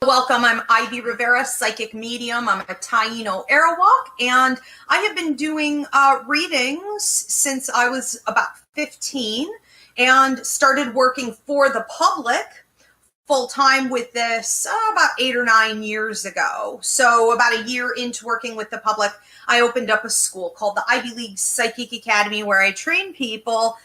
Welcome, I'm Ivy Rivera, psychic medium. I'm a Taino Arawak, and I have been doing readings since I was about 15 and started working for the public full-time with this about 8 or 9 years ago. So about a year into working with the public, I opened up a school called the Ivy League Psychic Academy, where I train people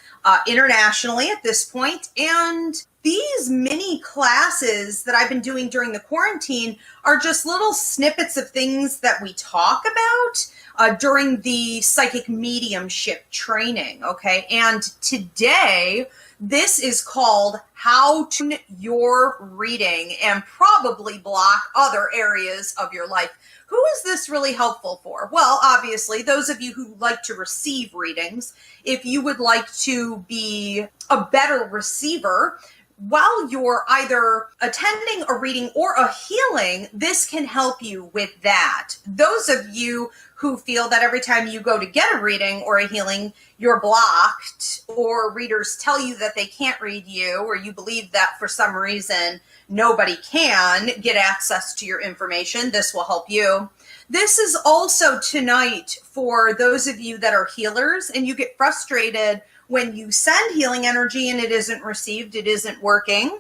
internationally at this point. And these mini classes that I've been doing during the quarantine are just little snippets of things that we talk about during the psychic mediumship training, okay? And today, this is called How to Tune Your Reading and Probably Block Other Areas of Your Life. Who is this really helpful for? Well, obviously, those of you who like to receive readings. If you would like to be a better receiver, while you're either attending a reading or a healing, this can help you with that. Those of you who feel that every time you go to get a reading or a healing, you're blocked, or readers tell you that they can't read you, or you believe that for some reason nobody can get access to your information, this will help you. This is also tonight for those of you that are healers and you get frustrated when you send healing energy and it isn't received, it isn't working.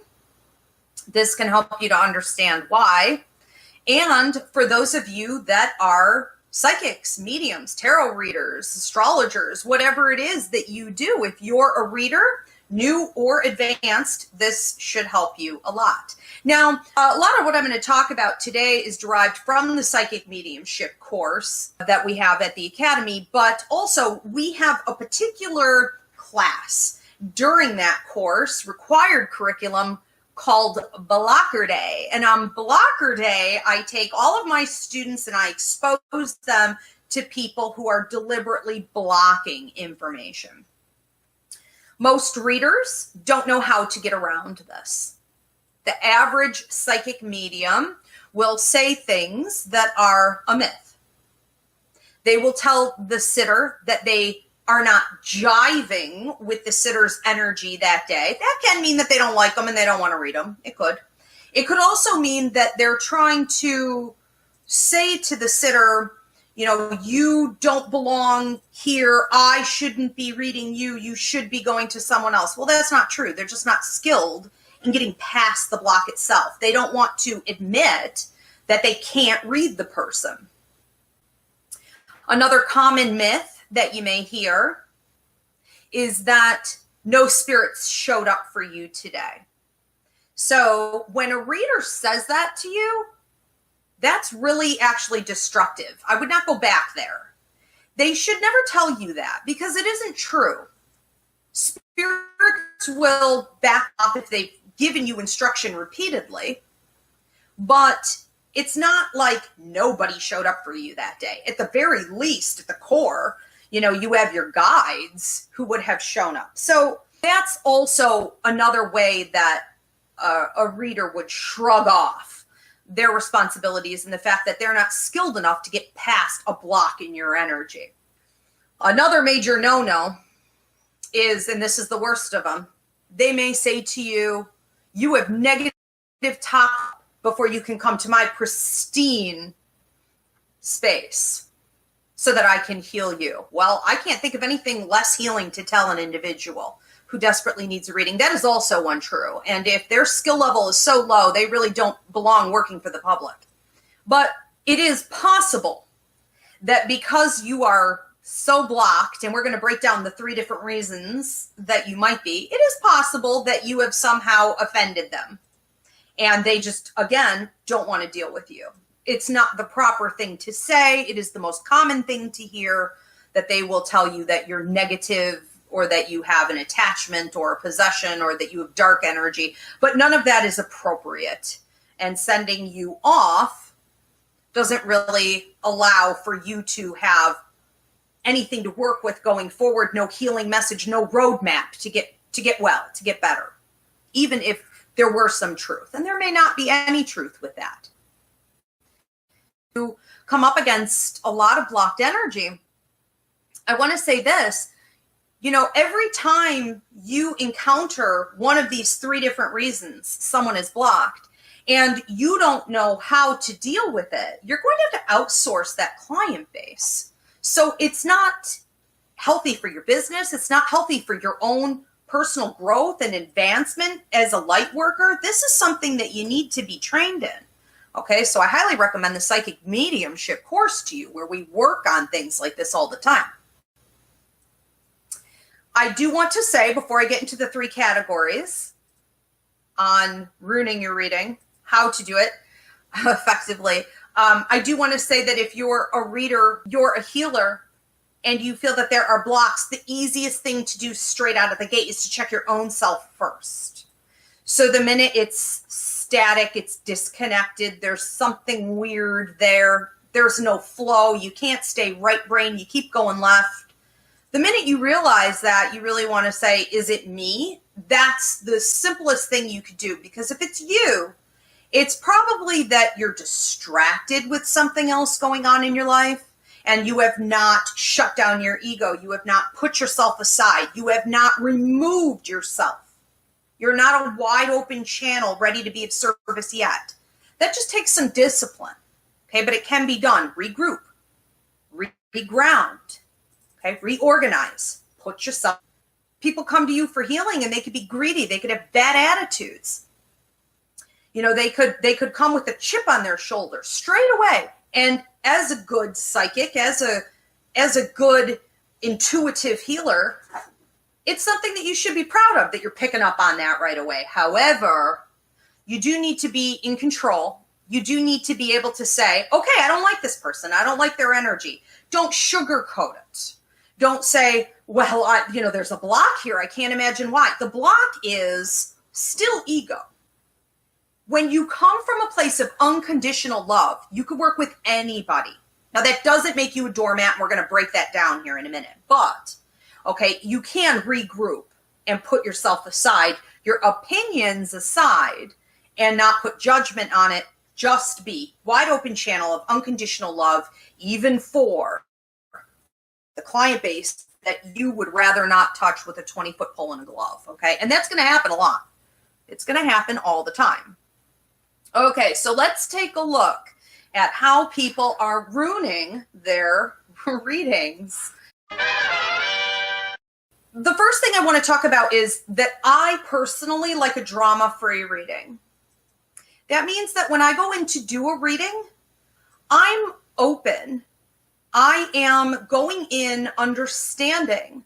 This can help you to understand why. And for those of you that are psychics, mediums, tarot readers, astrologers, whatever it is that you do, if you're a reader, new or advanced, this should help you a lot. Now, a lot of what I'm going to talk about today is derived from the psychic mediumship course that we have at the Academy, but also we have a particular class during that course, required curriculum, called Blocker Day. And on Blocker Day, I take all of my students and I expose them to people who are deliberately blocking information. Most readers don't know how to get around this. The average psychic medium will say things that are a myth. They will tell the sitter that they are not jiving with the sitter's energy that day. That can mean that they don't like them and they don't want to read them. It could. It could also mean that they're trying to say to the sitter, you know, you don't belong here. I shouldn't be reading you. You should be going to someone else. Well, that's not true. They're just not skilled in getting past the block itself. They don't want to admit that they can't read the person. Another common myth that you may hear is that no spirits showed up for you today. So when a reader says that to you, that's really actually destructive. I would not go back there. They should never tell you that because it isn't true. Spirits will back up if they've given you instruction repeatedly, but it's not like nobody showed up for you that day. At the very least, at the core, you know, you have your guides who would have shown up. So that's also another way that a reader would shrug off their responsibilities and the fact that they're not skilled enough to get past a block in your energy. Another major no-no is, and this is the worst of them, they may say to you, you have negative top before you can come to my pristine space so that I can heal you. Well, I can't think of anything less healing to tell an individual who desperately needs a reading. That is also untrue. And if their skill level is so low, they really don't belong working for the public. But it is possible that because you are so blocked, and we're going to break down the 3 different reasons that you might be, it is possible that you have somehow offended them. And they just, again, don't want to deal with you. It's not the proper thing to say. It is the most common thing to hear, that they will tell you that you're negative or that you have an attachment or a possession or that you have dark energy. But none of that is appropriate. And sending you off doesn't really allow for you to have anything to work with going forward. No healing message, no roadmap to get well, to get better. Even if there were some truth. And there may not be any truth with that. You come up against a lot of blocked energy. I want to say this, you know, every time you encounter one of these 3 different reasons someone is blocked, and you don't know how to deal with it, you're going to have to outsource that client base. So it's not healthy for your business. It's not healthy for your own personal growth and advancement as a light worker. This is something that you need to be trained in. Okay, so I highly recommend the Psychic Mediumship course to you, where we work on things like this all the time. I do want to say, before I get into the 3 categories on ruining your reading, how to do it effectively, I do want to say that if you're a reader, you're a healer, and you feel that there are blocks, the easiest thing to do straight out of the gate is to check your own self first. So the minute it's static, it's disconnected, there's something weird there, there's no flow, you can't stay right brain, you keep going left. The minute you realize that, you really want to say, is it me? That's the simplest thing you could do, because if it's you, it's probably that you're distracted with something else going on in your life, and you have not shut down your ego. You have not put yourself aside. You have not removed yourself. You're not a wide open channel ready to be of service yet. That just takes some discipline, okay? But it can be done. Regroup, reground, okay? Reorganize, put yourself. People come to you for healing, and they could be greedy. They could have bad attitudes. You know, they could come with a chip on their shoulder straight away. And as a good psychic, as a good intuitive healer, it's something that you should be proud of, that you're picking up on that right away. However, you do need to be in control. You do need to be able to say, okay, I don't like this person. I don't like their energy. Don't sugarcoat it. Don't say, well, there's a block here. I can't imagine why. The block is still ego. When you come from a place of unconditional love, you can work with anybody. Now, that doesn't make you a doormat, and we're going to break that down here in a minute. But, okay, you can regroup and put yourself aside, your opinions aside, and not put judgment on it. Just be wide open channel of unconditional love, even for the client base that you would rather not touch with a 20-foot pole and a glove, okay? And that's going to happen a lot. It's going to happen all the time. Okay, so let's take a look at how people are ruining their readings. The first thing I want to talk about is that I personally like a drama-free reading. That means that when I go in to do a reading, I'm open. I am going in understanding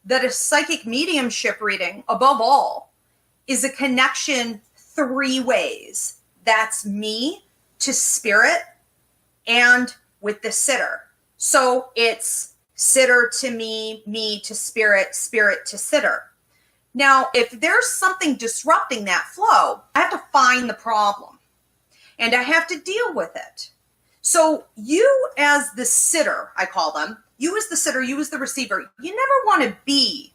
that a psychic mediumship reading, above all, is a connection 3 ways. That's me to spirit and with the sitter. So it's sitter to me, me to spirit, spirit to sitter. Now, if there's something disrupting that flow, I have to find the problem and I have to deal with it. So you as the sitter, I call them, you as the sitter, you as the receiver, you never want to be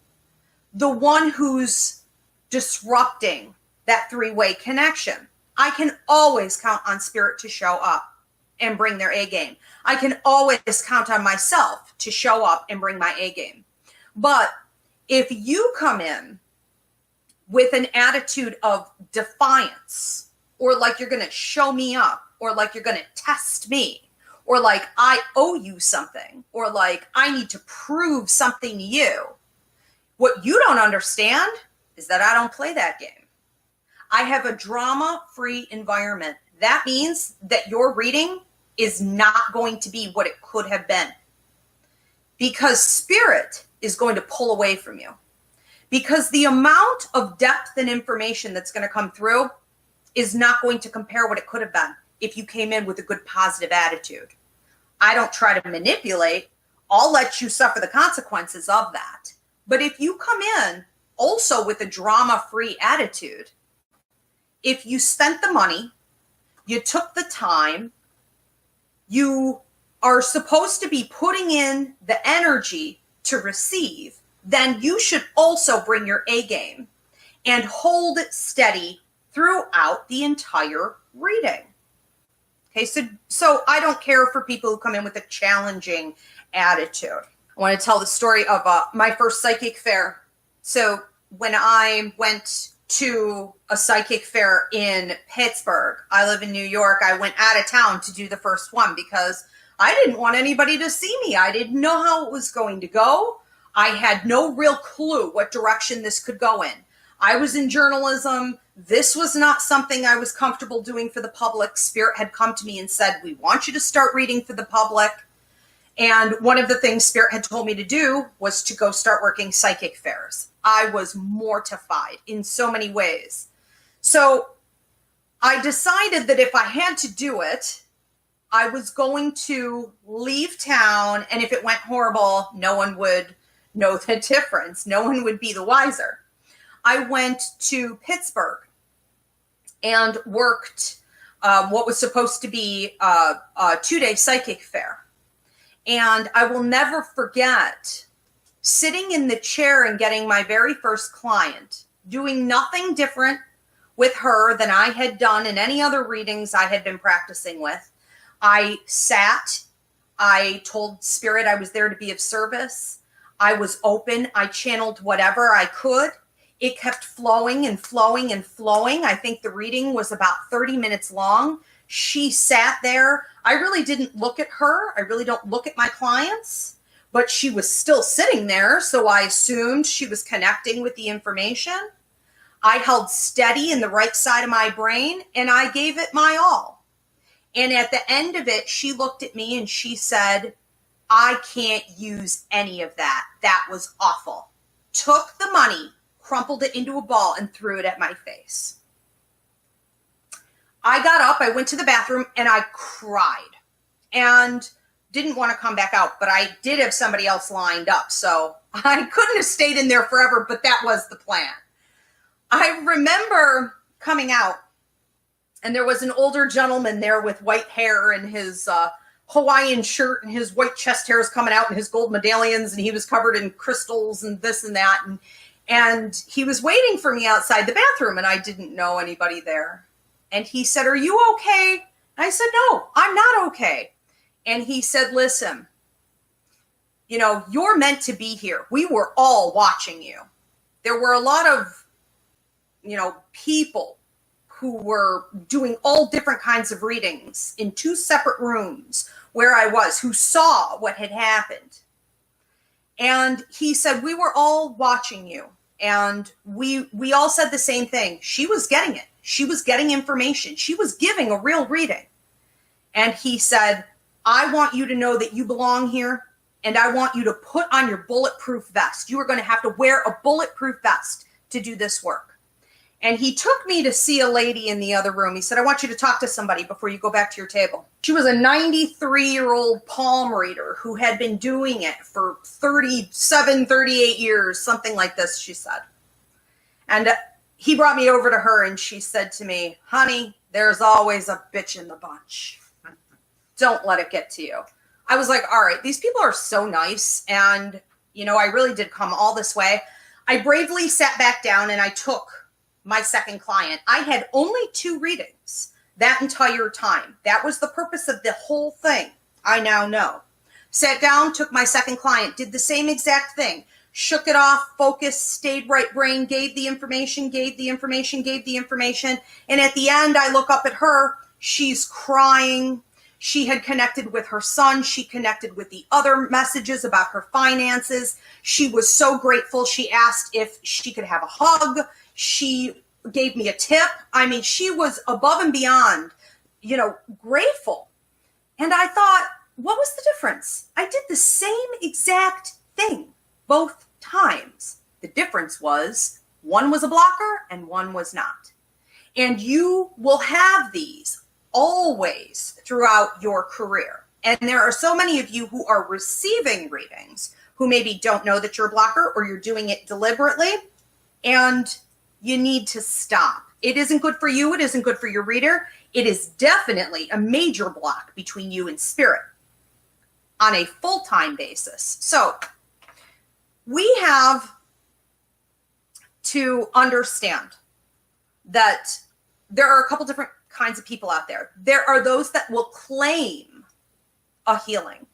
the one who's disrupting that 3-way connection. I can always count on spirit to show up and bring their A game. I can always count on myself to show up and bring my A game. But if you come in with an attitude of defiance, or like you're going to show me up, or like you're going to test me, or like I owe you something, or like I need to prove something to you, what you don't understand is that I don't play that game. I have a drama-free environment. That means that your reading is not going to be what it could have been, because spirit is going to pull away from you, because the amount of depth and information that's going to come through is not going to compare what it could have been if you came in with a good positive attitude. I don't try to manipulate. I'll let you suffer the consequences of that. But if you come in also with a drama-free attitude, if you spent the money, you took the time, you are supposed to be putting in the energy to receive, then you should also bring your A game and hold it steady throughout the entire reading. Okay, so I don't care for people who come in with a challenging attitude. I want to tell the story of my first psychic fair. So when I went to a psychic fair in Pittsburgh. I live in New York. I went out of town to do the first one because I didn't want anybody to see me. I didn't know how it was going to go. I had no real clue what direction this could go in. I was in journalism. This was not something I was comfortable doing for the public. Spirit had come to me and said, we want you to start reading for the public. And one of the things Spirit had told me to do was to go start working psychic fairs. I was mortified in so many ways. So I decided that if I had to do it, I was going to leave town. And if it went horrible, no one would know the difference. No one would be the wiser. I went to Pittsburgh and worked what was supposed to be a 2-day psychic fair. And I will never forget sitting in the chair and getting my very first client, doing nothing different with her than I had done in any other readings I had been practicing with. I sat, I told Spirit I was there to be of service. I was open. I channeled whatever I could. It kept flowing and flowing and flowing. I think the reading was about 30 minutes long. She sat there. I really didn't look at her. I really don't look at my clients, but she was still sitting there. So I assumed she was connecting with the information. I held steady in the right side of my brain and I gave it my all. And at the end of it, she looked at me and she said, I can't use any of that. That was awful. Took the money, crumpled it into a ball and threw it at my face. I got up, I went to the bathroom and I cried and didn't want to come back out, but I did have somebody else lined up. So I couldn't have stayed in there forever, but that was the plan. I remember coming out and there was an older gentleman there with white hair and his Hawaiian shirt and his white chest hairs coming out and his gold medallions. And he was covered in crystals and this and that. And he was waiting for me outside the bathroom and I didn't know anybody there. And he said, are you okay? I said, no, I'm not okay. And he said, listen, you know, you're meant to be here. We were all watching you. There were a lot of, you know, people who were doing all different kinds of readings in 2 separate rooms where I was, who saw what had happened. And he said, we were all watching you. And we all said the same thing. She was getting it. She was getting information. She was giving a real reading. And he said, I want you to know that you belong here. And I want you to put on your bulletproof vest. You are going to have to wear a bulletproof vest to do this work. And he took me to see a lady in the other room. He said, I want you to talk to somebody before you go back to your table. She was a 93-year-old palm reader who had been doing it for 37, 38 years, something like this, she said. And he brought me over to her and she said to me, honey, there's always a bitch in the bunch. Don't let it get to you. I was like, all right, these people are so nice. And, you know, I really did come all this way. I bravely sat back down and I took my second client. I had only 2 readings that entire time. That was the purpose of the whole thing. I now know. Sat down, took my second client, did the same exact thing. Shook it off, focused, stayed right brain, gave the information. And at the end, I look up at her. She's crying. She had connected with her son. She connected with the other messages about her finances. She was so grateful. She asked if she could have a hug. She gave me a tip. I mean, she was above and beyond, you know, grateful. And I thought, what was the difference? I did the same exact thing both times. The difference was one was a blocker and one was not. And you will have these always throughout your career. And there are so many of you who are receiving readings who maybe don't know that you're a blocker or you're doing it deliberately. And you need to stop. It isn't good for you. It isn't good for your reader. It is definitely a major block between you and spirit on a full-time basis. So we have to understand that there are a couple different kinds of people out there. There are those that will claim a healing.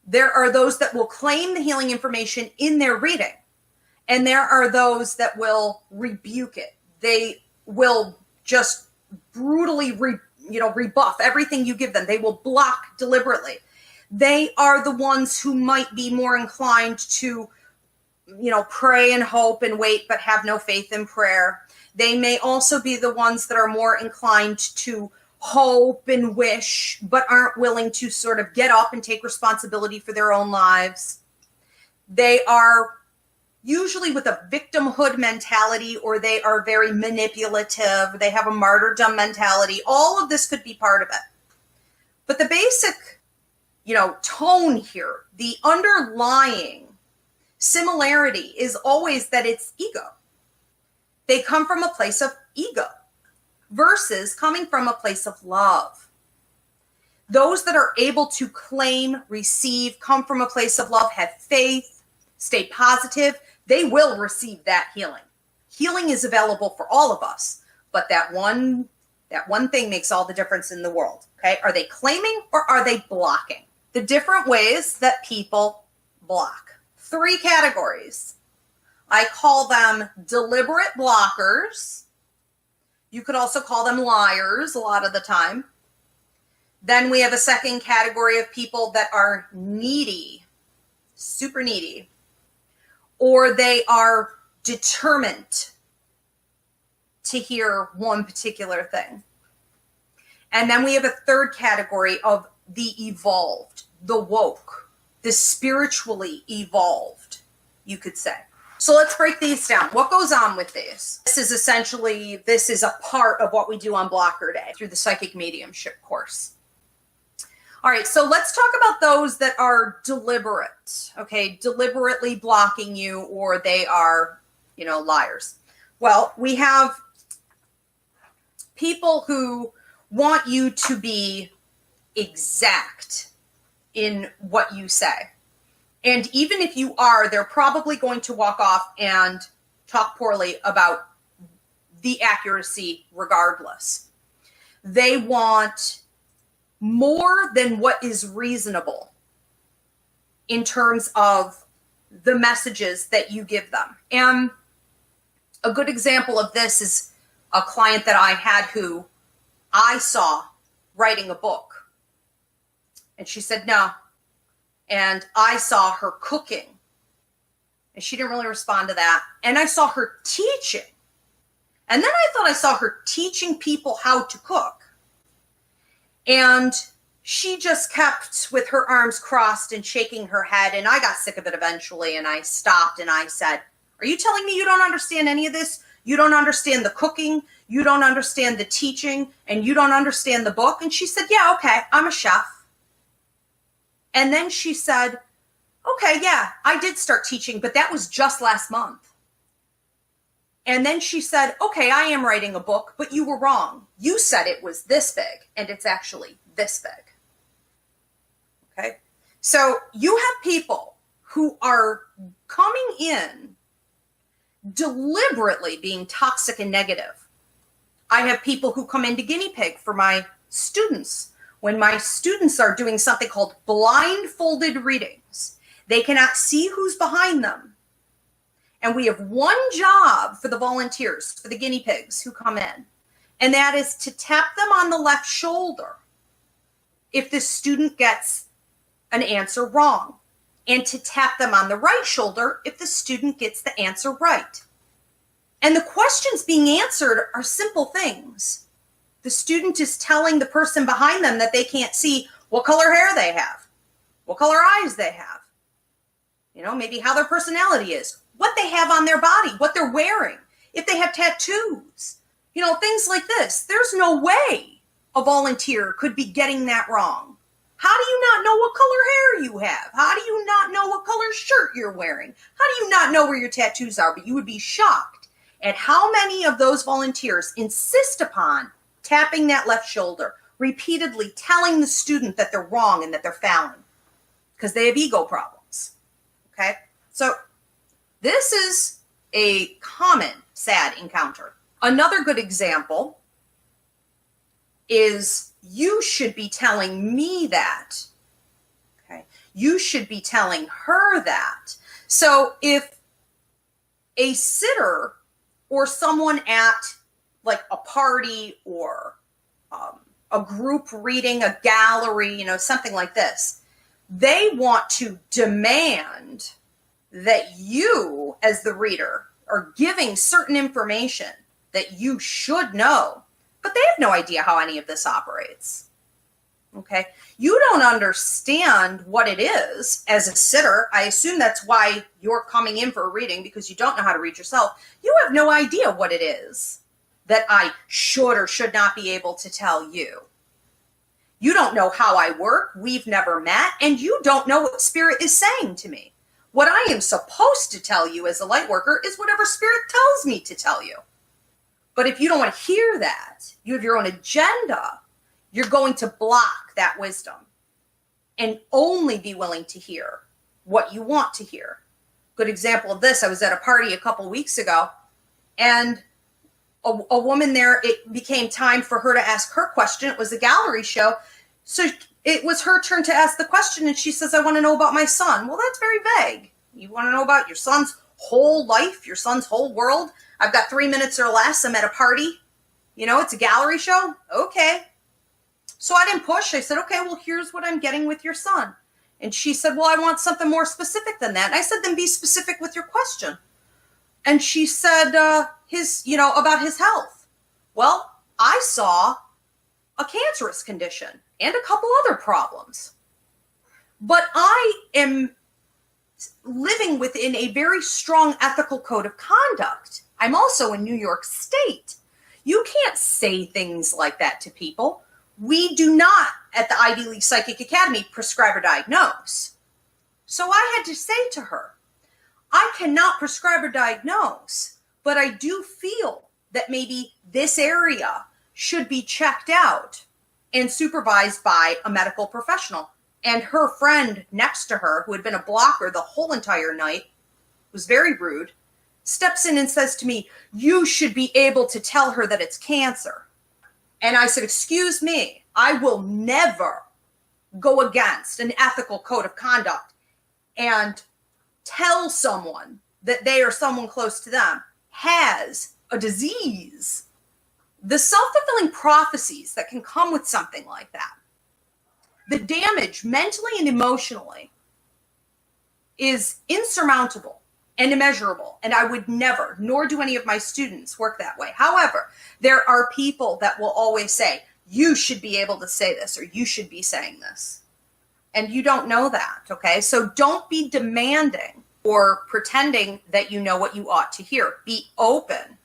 There are those that will claim the healing information in their reading. And there are those that will rebuke it. They will just brutally rebuff everything you give them. They will block deliberately. They are the ones who might be more inclined to, pray and hope and wait, but have no faith in prayer. They may also be the ones that are more inclined to hope and wish, but aren't willing to sort of get up and take responsibility for their own lives. They are usually with a victimhood mentality, or they are very manipulative. They have a martyrdom mentality. All of this could be part of it. But the basic, tone here, the underlying similarity is always that it's ego. They come from a place of ego versus coming from a place of love. Those that are able to claim, receive, come from a place of love, have faith, stay positive, they will receive that healing. Healing is available for all of us, but that one thing makes all the difference in the world. Okay? Are they claiming or are they blocking? The different ways that people block. 3 categories. I call them deliberate blockers. You could also call them liars a lot of the time. Then we have a second category of people that are needy, super needy, or they are determined to hear one particular thing. And then we have a third category of the evolved, the woke, the spiritually evolved, you could say. So let's break these down. What goes on with these? This is a part of what we do on Blocker Day through the Psychic Mediumship course. All right, so let's talk about those that are deliberate, okay, deliberately blocking you, or they are, liars. Well, we have people who want you to be exact in what you say. And even if you are, they're probably going to walk off and talk poorly about the accuracy regardless. They want more than what is reasonable in terms of the messages that you give them. And a good example of this is a client that I had who I saw writing a book. And she said no. And I saw her cooking. And she didn't really respond to that. And I saw her teaching. And then I thought I saw her teaching people how to cook. And she just kept with her arms crossed and shaking her head. And I got sick of it eventually. And I stopped and I said, are you telling me you don't understand any of this? You don't understand the cooking. You don't understand the teaching. And you don't understand the book? And she said, yeah, okay, I'm a chef. And then she said, okay, yeah, I did start teaching, but that was just last month. And then she said, okay, I am writing a book, but you were wrong. You said it was this big, and it's actually this big. Okay? So you have people who are coming in deliberately being toxic and negative. I have people who come into Guinea Pig for my students. When my students are doing something called blindfolded readings, they cannot see who's behind them. And we have one job for the volunteers, for the guinea pigs who come in, and that is to tap them on the left shoulder if the student gets an answer wrong, and to tap them on the right shoulder if the student gets the answer right. And the questions being answered are simple things. The student is telling the person behind them that they can't see what color hair they have, what color eyes they have, maybe how their personality is, what they have on their body, what they're wearing, if they have tattoos, things like this. There's no way a volunteer could be getting that wrong. How do you not know what color hair you have? How do you not know what color shirt you're wearing? How do you not know where your tattoos are? But you would be shocked at how many of those volunteers insist upon tapping that left shoulder, repeatedly telling the student that they're wrong and that they're fouling because they have ego problems. Okay? So this is a common sad encounter. Another good example is you should be telling me that. Okay? You should be telling her that. So if A sitter or someone at like a party or a group reading, a gallery, something like this, they want to demand that you, as the reader, are giving certain information that you should know, but they have no idea how any of this operates. Okay? You don't understand what it is as a sitter. I assume that's why you're coming in for a reading, because you don't know how to read yourself. You have no idea what it is that I should or should not be able to tell you. You don't know how I work. We've never met, and you don't know what Spirit is saying to me. What I am supposed to tell you as a light worker is whatever Spirit tells me to tell you. But if you don't want to hear that, you have your own agenda, you're going to block that wisdom and only be willing to hear what you want to hear. Good example of this, I was at a party a couple weeks ago, and a woman there, it became time for her to ask her question. It was a gallery show. So it was her turn to ask the question, and she says, I want to know about my son. Well, that's very vague. You want to know about your son's whole life, your son's whole world? I've got 3 minutes or less. I'm at a party. It's a gallery show. Okay. So I didn't push. I said, okay, well, here's what I'm getting with your son. And she said, well, I want something more specific than that. And I said, then be specific with your question. And she said, about his health. Well, I saw a cancerous condition and a couple other problems. But I am living within a very strong ethical code of conduct. I'm also in New York State. You can't say things like that to people. We do not, at the Ivy League Psychic Academy, prescribe or diagnose. So I had to say to her, I cannot prescribe or diagnose, but I do feel that maybe this area should be checked out and supervised by a medical professional. And her friend next to her, who had been a blocker the whole entire night, was very rude, steps in and says to me, you should be able to tell her that it's cancer. And I said, excuse me, I will never go against an ethical code of conduct and tell someone that they or someone close to them has a disease. The self-fulfilling prophecies that can come with something like that, the damage mentally and emotionally is insurmountable and immeasurable. And I would never, nor do any of my students, work that way. However, there are people that will always say, you should be able to say this, or you should be saying this. And you don't know that, okay? So don't be demanding or pretending that you know what you ought to hear. Be open.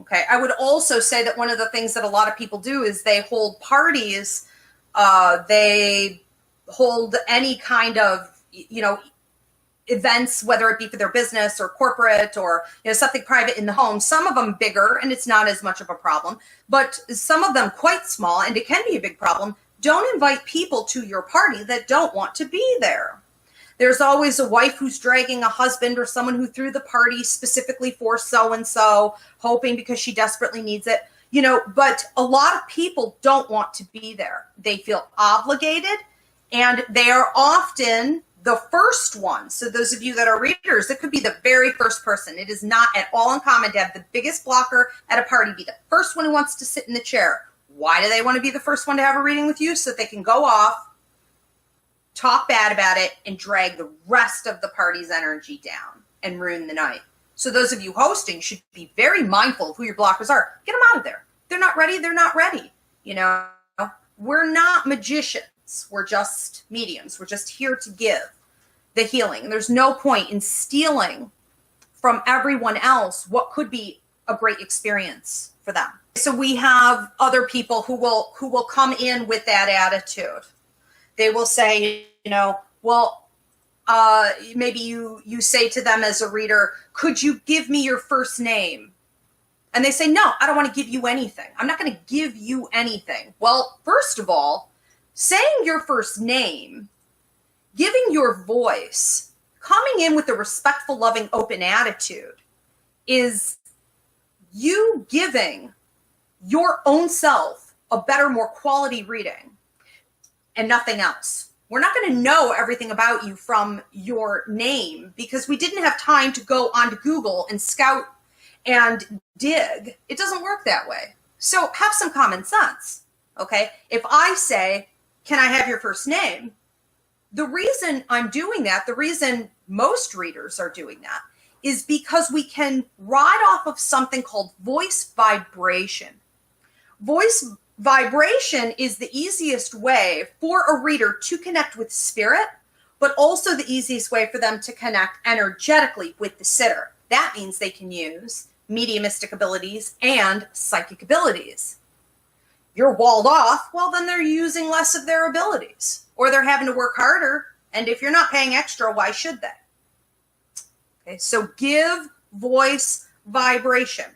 Okay, I would also say that one of the things that a lot of people do is they hold parties, they hold any kind of, events, whether it be for their business or corporate or something private in the home. Some of them bigger, and it's not as much of a problem, but some of them quite small, and it can be a big problem. Don't invite people to your party that don't want to be there. There's always a wife who's dragging a husband, or someone who threw the party specifically for so-and-so, hoping because she desperately needs it. But a lot of people don't want to be there. They feel obligated, and they are often the first one. So those of you that are readers, it could be the very first person. It is not at all uncommon to have the biggest blocker at a party be the first one who wants to sit in the chair. Why do they want to be the first one to have a reading with you? So that they can go off, talk bad about it, and drag the rest of the party's energy down and ruin the night. So those of you hosting should be very mindful of who your blockers are. Get them out of there. They're not ready. They're not ready. We're not magicians. We're just mediums. We're just here to give the healing. There's no point in stealing from everyone else what could be a great experience for them. So we have other people who will come in with that attitude. They will say, maybe you say to them as a reader, could you give me your first name? And they say, no, I don't want to give you anything. I'm not going to give you anything. Well, first of all, saying your first name, giving your voice, coming in with a respectful, loving, open attitude is you giving your own self a better, more quality reading and nothing else. We're not going to know everything about you from your name because we didn't have time to go onto Google and scout and dig. It doesn't work that way. So have some common sense, okay? If I say, can I have your first name? The reason I'm doing that, the reason most readers are doing that, is because we can ride off of something called voice vibration. Voice vibration is the easiest way for a reader to connect with spirit, but also the easiest way for them to connect energetically with the sitter. That means they can use mediumistic abilities and psychic abilities. You're walled off, well, then they're using less of their abilities, or they're having to work harder. And if you're not paying extra, why should they? Okay, so give voice vibration.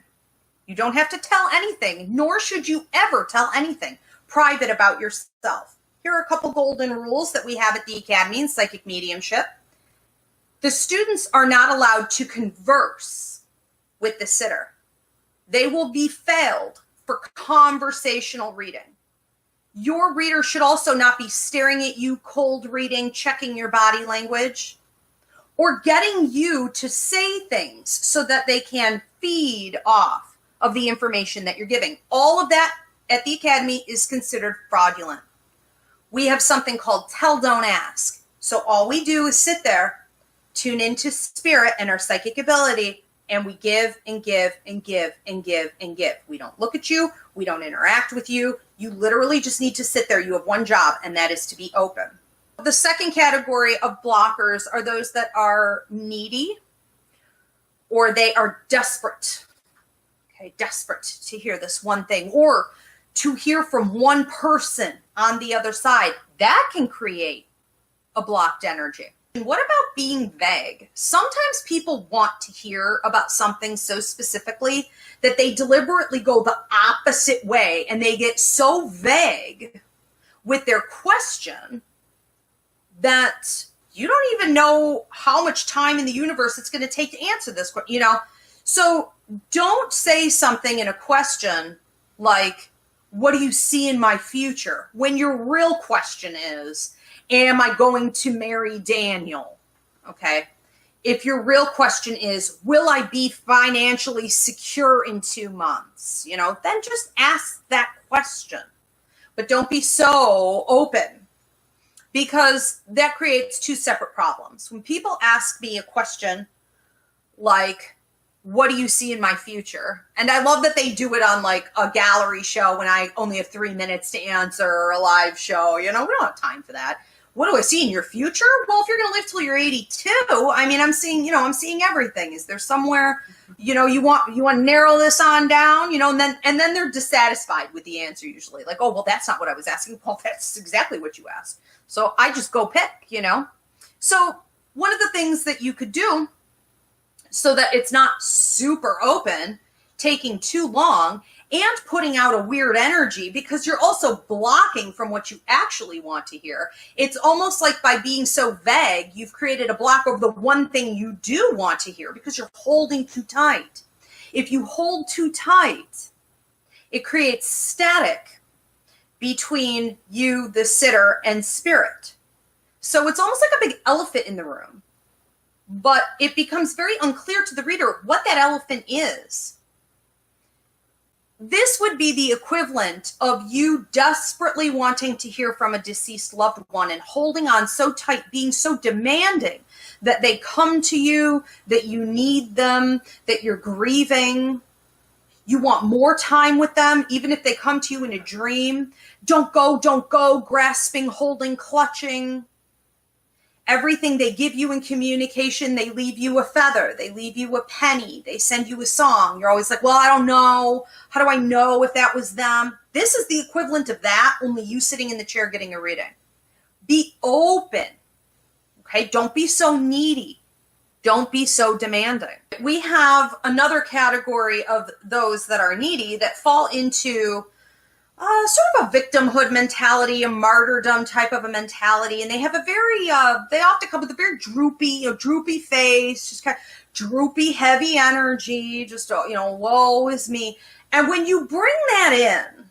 You don't have to tell anything, nor should you ever tell anything private about yourself. Here are a couple golden rules that we have at the Academy in Psychic Mediumship. The students are not allowed to converse with the sitter. They will be failed for conversational reading. Your reader should also not be staring at you, cold reading, checking your body language, or getting you to say things so that they can feed off of the information that you're giving. All of that at the Academy is considered fraudulent. We have something called tell, don't ask. So all we do is sit there, tune into spirit and our psychic ability, and we give and give and give and give and give. We don't look at you. We don't interact with you. You literally just need to sit there. You have one job, and that is to be open. The second category of blockers are those that are needy or they are desperate. Okay, desperate to hear this one thing or to hear from one person on the other side. That can create a blocked energy. And what about being vague? Sometimes people want to hear about something so specifically that they deliberately go the opposite way and they get so vague with their question that you don't even know how much time in the universe it's going to take to answer this, So don't say something in a question like, what do you see in my future? When your real question is, am I going to marry Daniel? Okay. If your real question is, will I be financially secure in 2 months? Then just ask that question. But don't be so open, because that creates two separate problems. When people ask me a question like, what do you see in my future? And I love that they do it on like a gallery show when I only have 3 minutes to answer, or a live show. We don't have time for that. What do I see in your future? Well, if you're going to live till you're 82, I'm seeing everything. Is there somewhere, you want to narrow this on down, and then they're dissatisfied with the answer usually. Like, oh, well, that's not what I was asking. Well, that's exactly what you asked. So I just go pick, So one of the things that you could do so that it's not super open, taking too long, and putting out a weird energy because you're also blocking from what you actually want to hear. It's almost like by being so vague, you've created a block over the one thing you do want to hear because you're holding too tight. If you hold too tight, it creates static between you, the sitter, and spirit. So it's almost like a big elephant in the room. But it becomes very unclear to the reader what that elephant is. This would be the equivalent of you desperately wanting to hear from a deceased loved one and holding on so tight, being so demanding that they come to you, that you need them, that you're grieving. You want more time with them, even if they come to you in a dream. Don't go, grasping, holding, clutching. Everything they give you in communication, they leave you a feather, they leave you a penny, they send you a song. You're always like, well, I don't know. How do I know if that was them? This is the equivalent of that, only you sitting in the chair getting a reading. Be open, okay? Don't be so needy. Don't be so demanding. We have another category of those that are needy that fall into sort of a victimhood mentality, a martyrdom type of a mentality. And they have a very, they often come with a very droopy face, just kind of droopy, heavy energy, just, woe is me. And when you bring that in,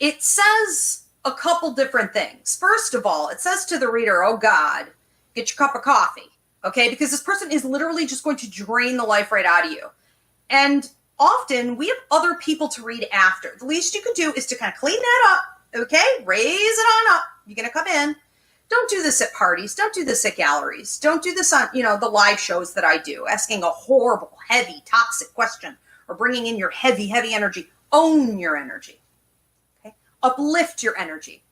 it says a couple different things. First of all, it says to the reader, oh God, get your cup of coffee, okay? Because this person is literally just going to drain the life right out of you. And often we have other people to read after. The least you can do is to kind of clean that up, okay? Raise it on up. You're going to come in. Don't do this at parties. Don't do this at galleries. Don't do this on, the live shows that I do, asking a horrible, heavy, toxic question or bringing in your heavy, heavy energy. Own your energy. Uplift your energy.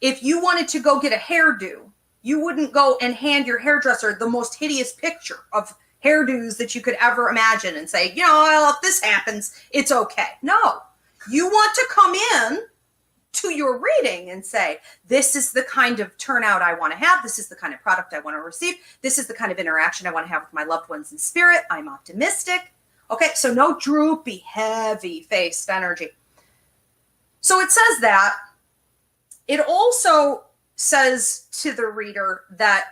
If you wanted to go get a hairdo, you wouldn't go and hand your hairdresser the most hideous picture of hairdos that you could ever imagine and say, well, if this happens, it's okay. No, you want to come in to your reading and say, this is the kind of turnout I want to have. This is the kind of product I want to receive. This is the kind of interaction I want to have with my loved ones in spirit. I'm optimistic. Okay, so no droopy, heavy-faced energy. So it says that. It also says to the reader that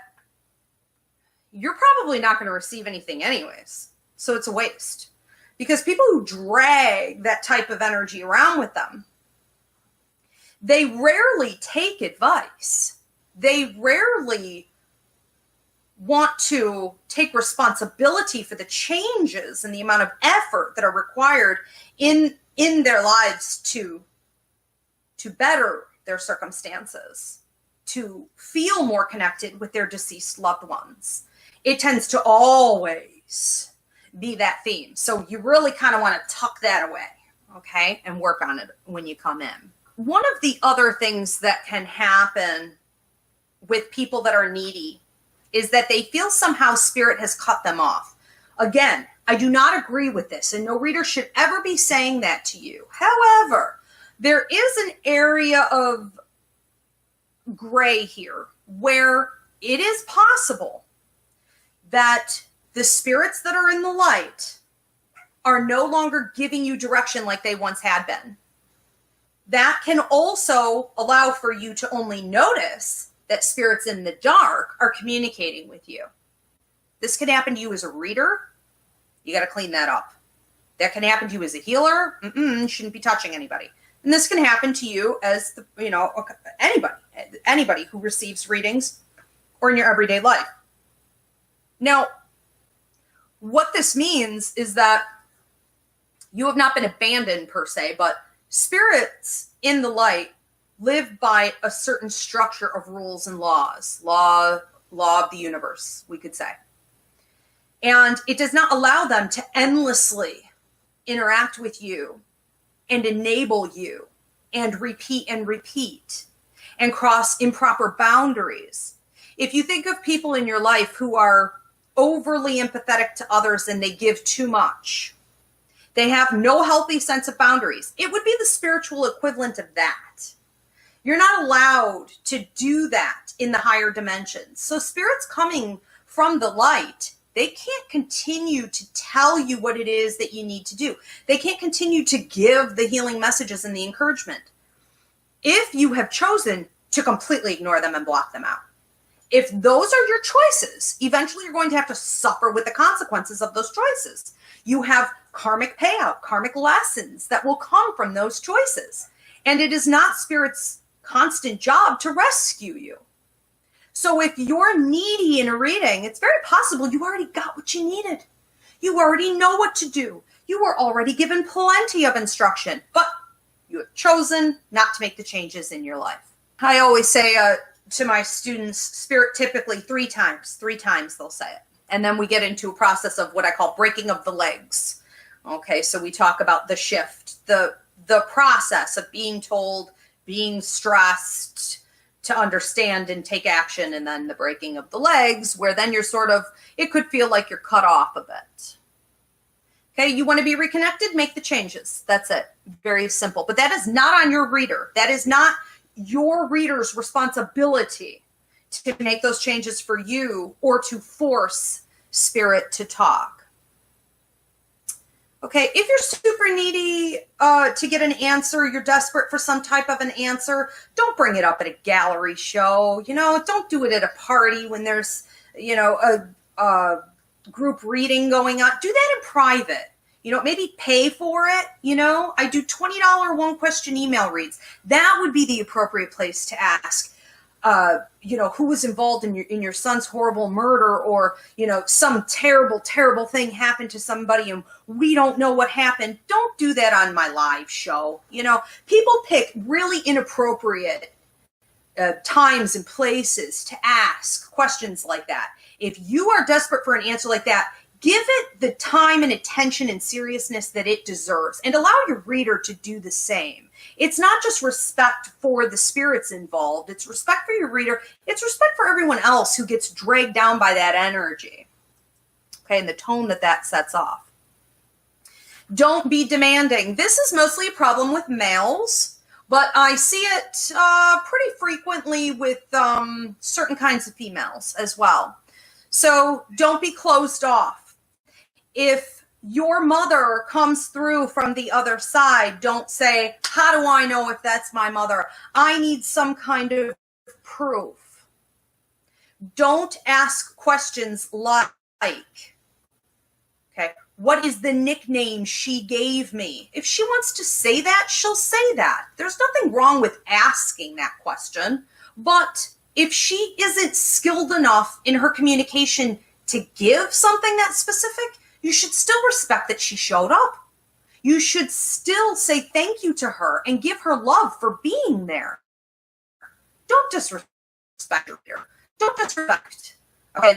you're probably not going to receive anything anyways. So it's a waste. Because people who drag that type of energy around with them, they rarely take advice. They rarely want to take responsibility for the changes and the amount of effort that are required in their lives to better their circumstances, to feel more connected with their deceased loved ones. It tends to always be that theme. So you really kind of want to tuck that away, okay, and work on it when you come in. One of the other things that can happen with people that are needy is that they feel somehow spirit has cut them off. Again, I do not agree with this, and no reader should ever be saying that to you. However, there is an area of gray here where it is possible that the spirits that are in the light are no longer giving you direction like they once had been. That can also allow for you to only notice that spirits in the dark are communicating with you. This can happen to you as a reader. You got to clean that up. That can happen to you as a healer. You shouldn't be touching anybody. And this can happen to you as anybody who receives readings or in your everyday life. Now, what this means is that you have not been abandoned per se, but spirits in the light live by a certain structure of rules and laws, law of the universe, we could say. And it does not allow them to endlessly interact with you and enable you and repeat and cross improper boundaries. If you think of people in your life who are overly empathetic to others and they give too much, they have no healthy sense of boundaries. It would be the spiritual equivalent of that. You're not allowed to do that in the higher dimensions. So spirits coming from the light, they can't continue to tell you what it is that you need to do. They can't continue to give the healing messages and the encouragement if you have chosen to completely ignore them and block them out. If those are your choices, eventually you're going to have to suffer with the consequences of those choices. You have karmic payout, karmic lessons that will come from those choices. And it is not Spirit's constant job to rescue you. So if you're needy in a reading, it's very possible you already got what you needed. You already know what to do. You were already given plenty of instruction, but you have chosen not to make the changes in your life. I always say to my students, Spirit typically three times they'll say it. And then we get into a process of what I call breaking of the legs. Okay, so we talk about the shift, the process of being told, being stressed, to understand and take action, and then the breaking of the legs, where then you're it could feel like you're cut off a bit. Okay, you want to be reconnected, make the changes. That's it. Very simple. But that is not on your reader. That is not your reader's responsibility to make those changes for you or to force Spirit to talk. Okay, if you're super needy to get an answer, you're desperate for some type of an answer, don't bring it up at a gallery show. Don't do it at a party when there's, a group reading going on. Do that in private. Maybe pay for it. I do $20 one question email reads. That would be the appropriate place to ask. Who was involved in your son's horrible murder, or, some terrible, terrible thing happened to somebody and we don't know what happened. Don't do that on my live show. People pick really inappropriate times and places to ask questions like that. If you are desperate for an answer like that, give it the time and attention and seriousness that it deserves, and allow your reader to do the same. It's not just respect for the spirits involved. It's respect for your reader. It's respect for everyone else who gets dragged down by that energy. Okay, and the tone that sets off. Don't be demanding. This is mostly a problem with males, but I see it pretty frequently with certain kinds of females as well. So don't be closed off. If your mother comes through from the other side, don't say, how do I know if that's my mother? I need some kind of proof. Don't ask questions like, okay, what is the nickname she gave me? If she wants to say that, she'll say that. There's nothing wrong with asking that question. But if she isn't skilled enough in her communication to give something that's specific, you should still respect that she showed up. You should still say thank you to her and give her love for being there. Don't disrespect her here. Don't disrespect,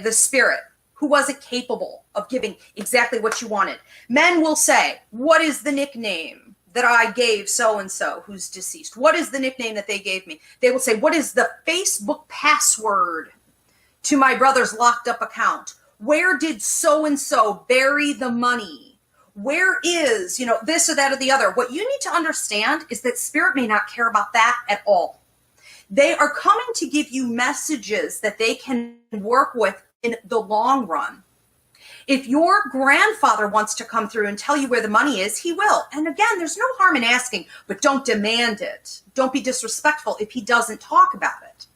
the spirit who wasn't capable of giving exactly what you wanted. Men will say, what is the nickname that I gave so-and-so who's deceased? What is the nickname that they gave me? They will say, what is the Facebook password to my brother's locked up account? Where did so-and-so bury the money? Where is, this or that or the other? What you need to understand is that spirit may not care about that at all. They are coming to give you messages that they can work with in the long run. If your grandfather wants to come through and tell you where the money is, he will. And again, there's no harm in asking, but don't demand it. Don't be disrespectful if he doesn't talk about it.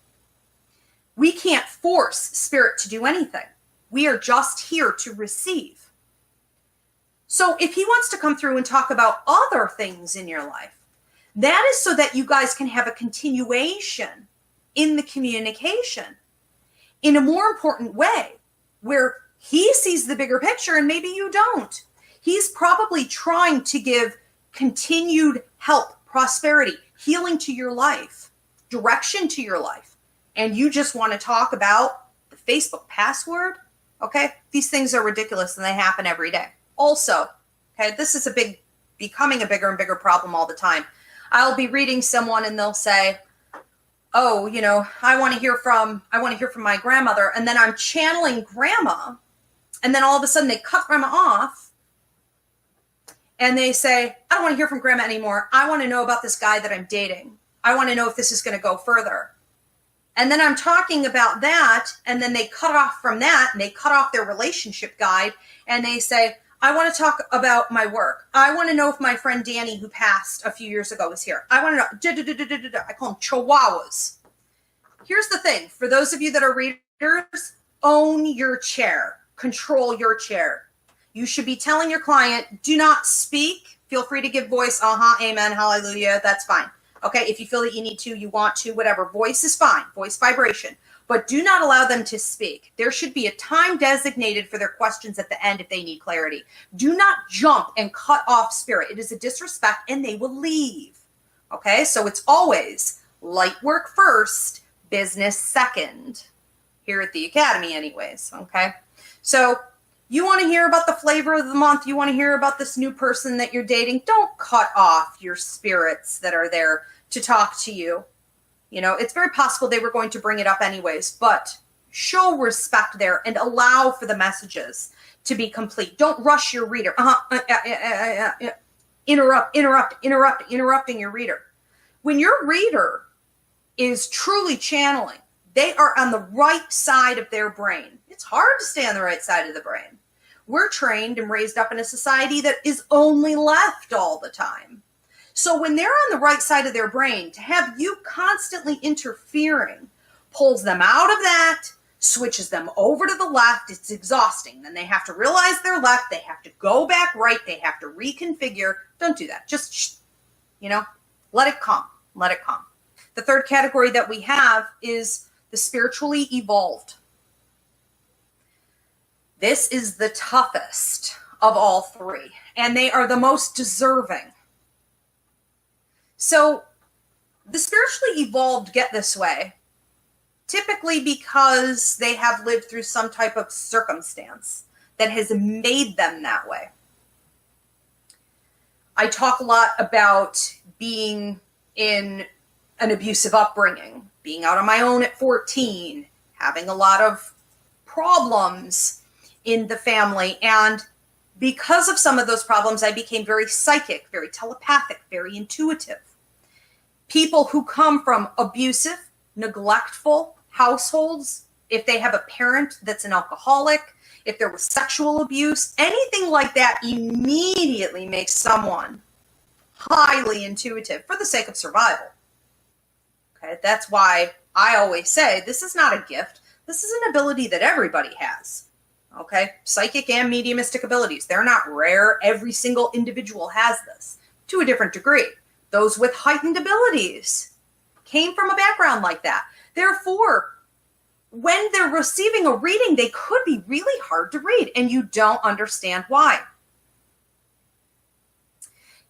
We can't force spirit to do anything. We are just here to receive. So if he wants to come through and talk about other things in your life, that is so that you guys can have a continuation in the communication in a more important way, where he sees the bigger picture and maybe you don't. He's probably trying to give continued help, prosperity, healing to your life, direction to your life. And you just want to talk about the Facebook password. Okay, these things are ridiculous and they happen every day. Also, this is becoming a bigger and bigger problem all the time. I'll be reading someone and they'll say, oh, I want to hear from my grandmother. And then I'm channeling grandma. And then all of a sudden they cut grandma off and they say, I don't want to hear from grandma anymore. I want to know about this guy that I'm dating. I want to know if this is going to go further. And then I'm talking about that, and then they cut off from that, and they cut off their relationship guide, and they say, I want to talk about my work. I want to know if my friend Danny, who passed a few years ago, is here. I want to know. I call them chihuahuas. Here's the thing. For those of you that are readers, own your chair. Control your chair. You should be telling your client, do not speak. Feel free to give voice. Amen, hallelujah. That's fine. Okay, if you feel that you need to, you want to, whatever. Voice is fine. Voice vibration. But do not allow them to speak. There should be a time designated for their questions at the end if they need clarity. Do not jump and cut off spirit. It is a disrespect and they will leave. Okay, so it's always light work first, business second. Here at the Academy anyways, okay? So you want to hear about the flavor of the month. You want to hear about this new person that you're dating. Don't cut off your spirits that are there to talk to you. It's very possible they were going to bring it up anyways, but show respect there and allow for the messages to be complete. Don't rush your reader. Interrupting your reader. When your reader is truly channeling, they are on the right side of their brain. It's hard to stay on the right side of the brain. We're trained and raised up in a society that is only left all the time. So when they're on the right side of their brain, to have you constantly interfering pulls them out of that, switches them over to the left. It's exhausting. Then they have to realize they're left. They have to go back right. They have to reconfigure. Don't do that. Just, let it come. Let it come. The third category that we have is the spiritually evolved. This is the toughest of all three, and they are the most deserving. So the spiritually evolved get this way typically because they have lived through some type of circumstance that has made them that way. I talk a lot about being in an abusive upbringing, being out on my own at 14, having a lot of problems in the family. And because of some of those problems, I became very psychic, very telepathic, very intuitive. People who come from abusive, neglectful households, if they have a parent that's an alcoholic, if there was sexual abuse, anything like that immediately makes someone highly intuitive for the sake of survival. Okay, that's why I always say this is not a gift. This is an ability that everybody has. Okay, psychic and mediumistic abilities. They're not rare. Every single individual has this to a different degree. Those with heightened abilities came from a background like that. Therefore, when they're receiving a reading, they could be really hard to read, and you don't understand why.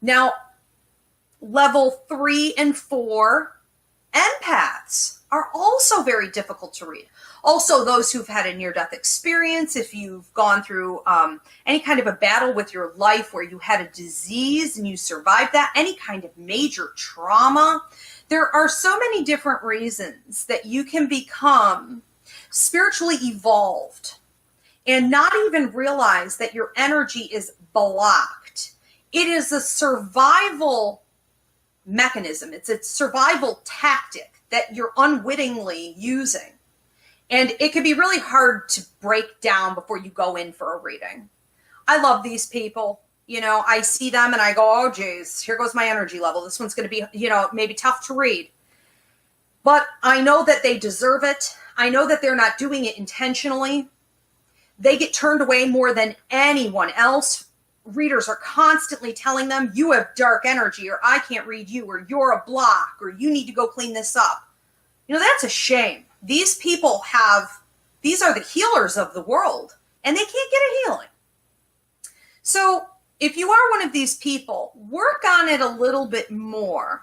Now, level 3 and 4 empaths are also very difficult to read. Also, those who've had a near-death experience, if you've gone through any kind of a battle with your life where you had a disease and you survived that, any kind of major trauma, there are so many different reasons that you can become spiritually evolved and not even realize that your energy is blocked. It is a survival mechanism. It's a survival tactic that you're unwittingly using. And it can be really hard to break down before you go in for a reading. I love these people. I see them and I go, oh, geez, here goes my energy level. This one's going to be, maybe tough to read. But I know that they deserve it. I know that they're not doing it intentionally. They get turned away more than anyone else. Readers are constantly telling them, you have dark energy, or I can't read you, or you're a block, or you need to go clean this up. That's a shame. These people these are the healers of the world, and they can't get a healing. So if you are one of these people, work on it a little bit more.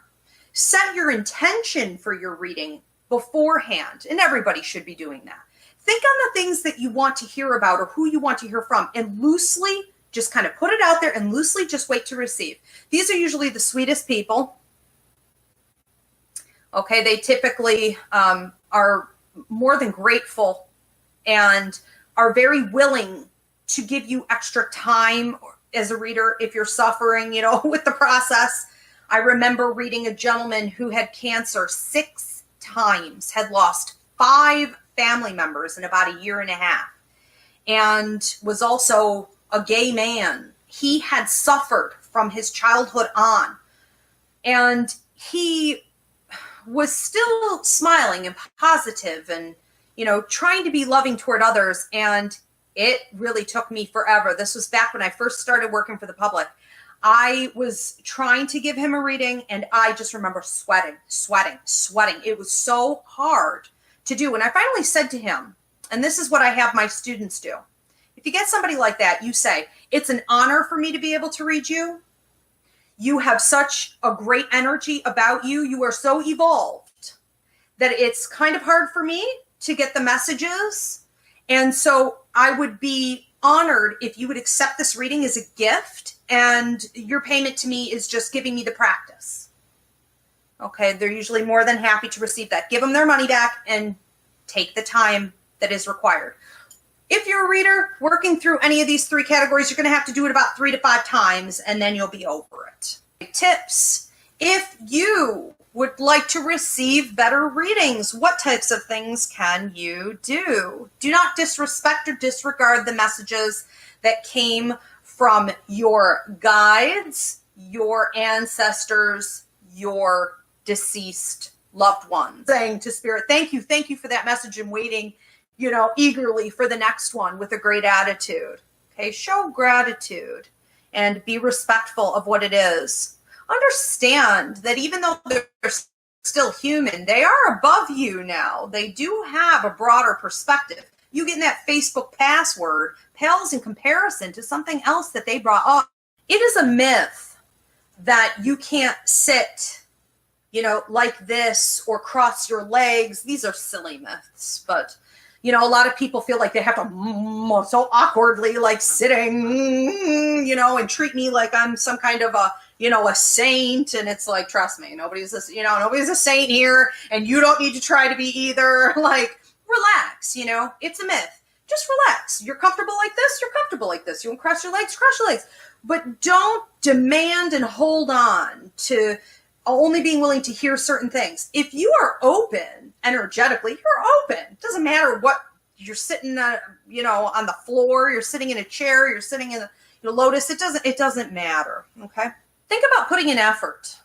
Set your intention for your reading beforehand, and everybody should be doing that. Think on the things that you want to hear about or who you want to hear from, and loosely just kind of put it out there and loosely just wait to receive. These are usually the sweetest people. Okay, they typically are more than grateful and are very willing to give you extra time as a reader if you're suffering, with the process. I remember reading a gentleman who had cancer 6 times, had lost 5 family members in about a year and a half, and was also a gay man. He had suffered from his childhood on, and he was still smiling and positive and, trying to be loving toward others. And it really took me forever. This was back when I first started working for the public. I was trying to give him a reading, and I just remember sweating. It was so hard to do. And I finally said to him, and this is what I have my students do. If you get somebody like that, you say, it's an honor for me to be able to read you. You have such a great energy about you. You are so evolved that it's kind of hard for me to get the messages. And so I would be honored if you would accept this reading as a gift, and your payment to me is just giving me the practice. Okay, they're usually more than happy to receive that. Give them their money back and take the time that is required. If you're a reader working through any of these 3 categories, you're going to have to do it about 3 to 5 times, and then you'll be over it. Tips. If you would like to receive better readings, what types of things can you do? Do not disrespect or disregard the messages that came from your guides, your ancestors, your deceased loved ones. Saying to Spirit, thank you for that message. I'm waiting eagerly for the next one with a great attitude. Okay, show gratitude and be respectful of what it is. Understand that even though they're still human, they are above you now. They do have a broader perspective. You getting that Facebook password pales in comparison to something else that they brought up. It is a myth that you can't sit, like this or cross your legs. These are silly myths, but a lot of people feel like they have to so awkwardly, like sitting, and treat me like I'm some kind of a saint. And it's like, trust me, nobody's a saint here, and you don't need to try to be either. Like, relax, it's a myth. Just relax. You're comfortable like this, you're comfortable like this. You want to cross your legs, cross your legs. But don't demand and hold on to only being willing to hear certain things. If you are open energetically, you're open. It doesn't matter what you're sitting on the floor, you're sitting in a chair, you're sitting in a lotus. It doesn't matter. Okay. Think about putting in effort.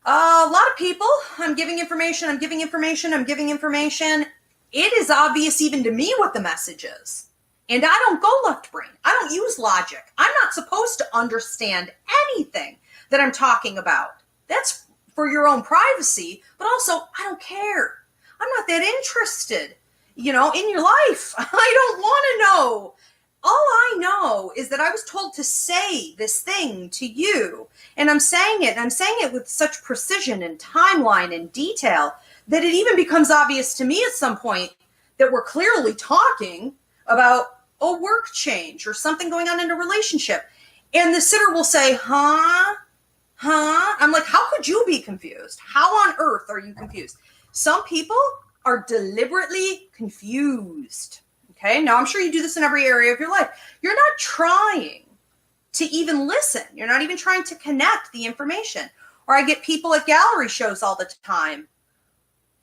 A lot of people, I'm giving information. It is obvious even to me what the message is. And I don't go left brain. I don't use logic. I'm not supposed to understand anything that I'm talking about. That's for your own privacy, but also I don't care. I'm not that interested, in your life. I don't want to know. All I know is that I was told to say this thing to you, and I'm saying it with such precision and timeline and detail that it even becomes obvious to me at some point that we're clearly talking about a work change or something going on in a relationship. And the sitter will say, huh? I'm like, how could you be confused? How on earth are you confused? Some people are deliberately confused. Okay, now I'm sure you do this in every area of your life. You're not trying to even listen. You're not even trying to connect the information. Or I get people at gallery shows all the time.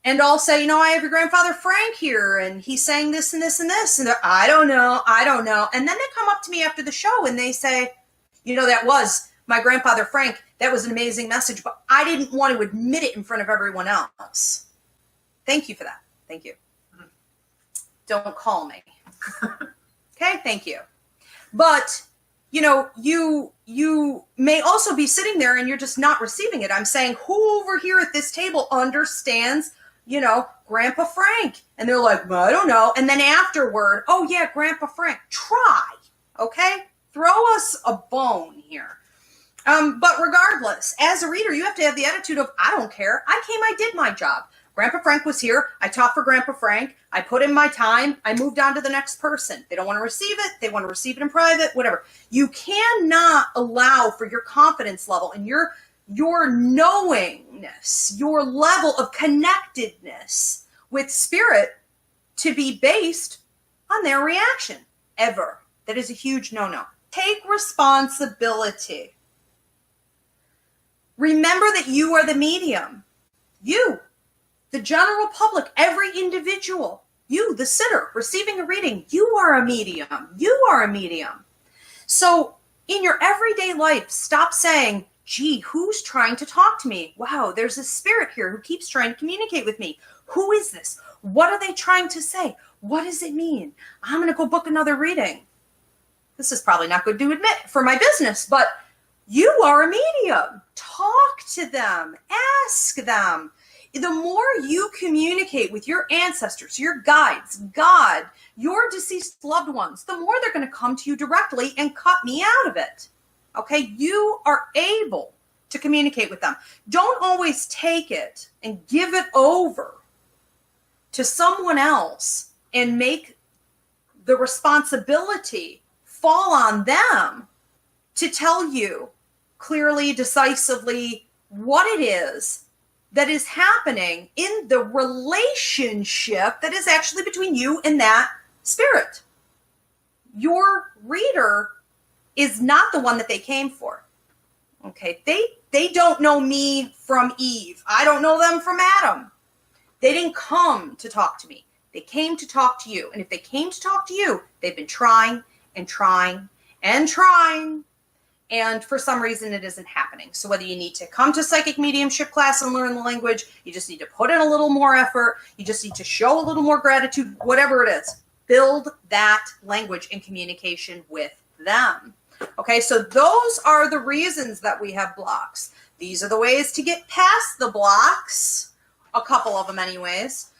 And I'll say, I have your grandfather Frank here, and he's saying this and this and this. And I don't know. And then they come up to me after the show and they say, that was my grandfather Frank. That was an amazing message, but I didn't want to admit it in front of everyone else. Thank you for that. Thank you. Don't call me. Okay, thank you. But, you may also be sitting there and you're just not receiving it. I'm saying, who over here at this table understands, Grandpa Frank? And they're like, well, I don't know. And then afterward, oh yeah, Grandpa Frank, try, okay? Throw us a bone here. But regardless, as a reader, you have to have the attitude of, I don't care. I did my job. Grandpa Frank was here. I taught for Grandpa Frank. I put in my time. I moved on to the next person. They don't want to receive it. They want to receive it in private, whatever. You cannot allow for your confidence level and your knowingness, your level of connectedness with spirit to be based on their reaction, ever. That is a huge no-no. Take responsibility. Remember that you are the medium. You. The general public, every individual, you, the sitter, receiving a reading, you are a medium. You are a medium. So in your everyday life, stop saying, gee, who's trying to talk to me? Wow, there's a spirit here who keeps trying to communicate with me. Who is this? What are they trying to say? What does it mean? I'm going to go book another reading. This is probably not good to admit for my business, but you are a medium. Talk to them. Ask them. The more you communicate with your ancestors, your guides, God, your deceased loved ones, the more they're going to come to you directly and cut me out of it. Okay? You are able to communicate with them. Don't always take it and give it over to someone else and make the responsibility fall on them to tell you clearly, decisively what it is that is happening in the relationship that is actually between you and that spirit. Your reader is not the one that they came for. Okay, they don't know me from Eve. I don't know them from Adam. They didn't come to talk to me. They came to talk to you. And if they came to talk to you, they've been trying and trying and trying And for some reason, it isn't happening. So whether you need to come to psychic mediumship class and learn the language, you just need to put in a little more effort, you just need to show a little more gratitude, whatever it is, build that language and communication with them. Okay, so those are the reasons that we have blocks. These are the ways to get past the blocks, a couple of them anyways.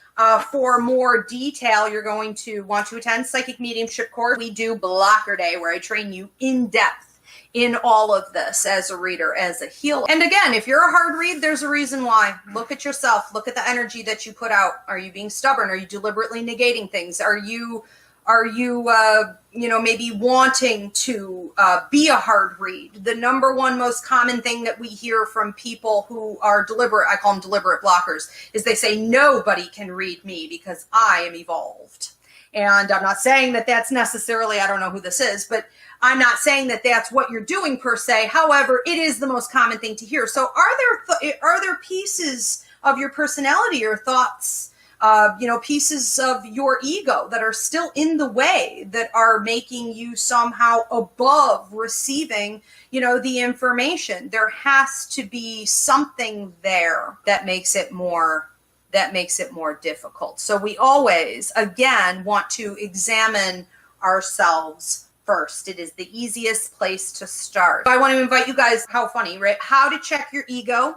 For more detail, you're going to want to attend Psychic Mediumship course. We do Blocker Day, where I train you in depth in all of this as a reader, as a healer. And again, if you're a hard read, there's a reason why. Look at yourself. Look at the energy that you put out. Are you being stubborn? Are you deliberately negating things? Are you maybe wanting to be a hard read? The number one most common thing that we hear from people who are deliberate, I call them deliberate blockers, is they say, nobody can read me because I am evolved. And I'm not saying that that's necessarily, I don't know who this is, but I'm not saying that that's what you're doing per se. However, it is the most common thing to hear. So are there pieces of your personality or thoughts, pieces of your ego that are still in the way, that are making you somehow above receiving, the information? There has to be something there that makes it more difficult. So we always, again, want to examine ourselves first. It is the easiest place to start. I want to invite you guys, how funny, right? How to check your ego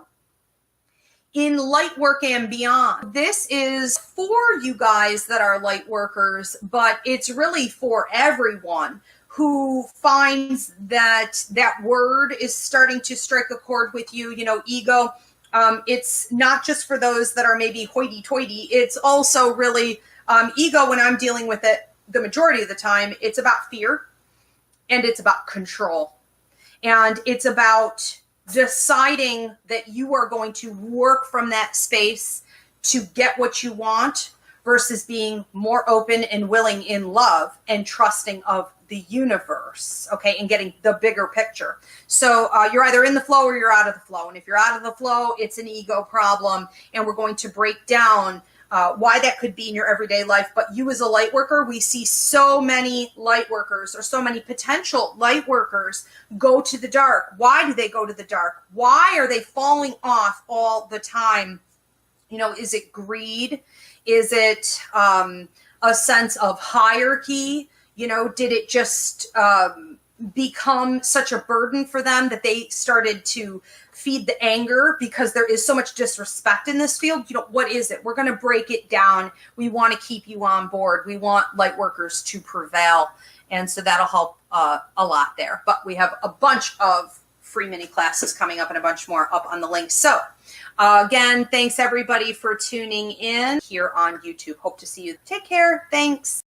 in light work and beyond. This is for you guys that are light workers, but it's really for everyone who finds that word is starting to strike a chord with you, ego. It's not just for those that are maybe hoity-toity. It's also really ego, when I'm dealing with it the majority of the time, it's about fear and it's about control. And it's about deciding that you are going to work from that space to get what you want versus being more open and willing in love and trusting of the universe, okay, and getting the bigger picture. So you're either in the flow or you're out of the flow. And if you're out of the flow, it's an ego problem. And we're going to break down why that could be in your everyday life. But you as a light worker, we see so many light workers, or so many potential light workers, go to the dark. Why do they go to the dark? Why are they falling off all the time? Is it greed? Is it a sense of hierarchy? Did it just become such a burden for them that they started to feed the anger because there is so much disrespect in this field? What is it? We're going to break it down. We want to keep you on board. We want light workers to prevail. And so that'll help a lot there. But we have a bunch of free mini classes coming up and a bunch more up on the link. So again, thanks everybody for tuning in here on YouTube. Hope to see you. Take care. Thanks.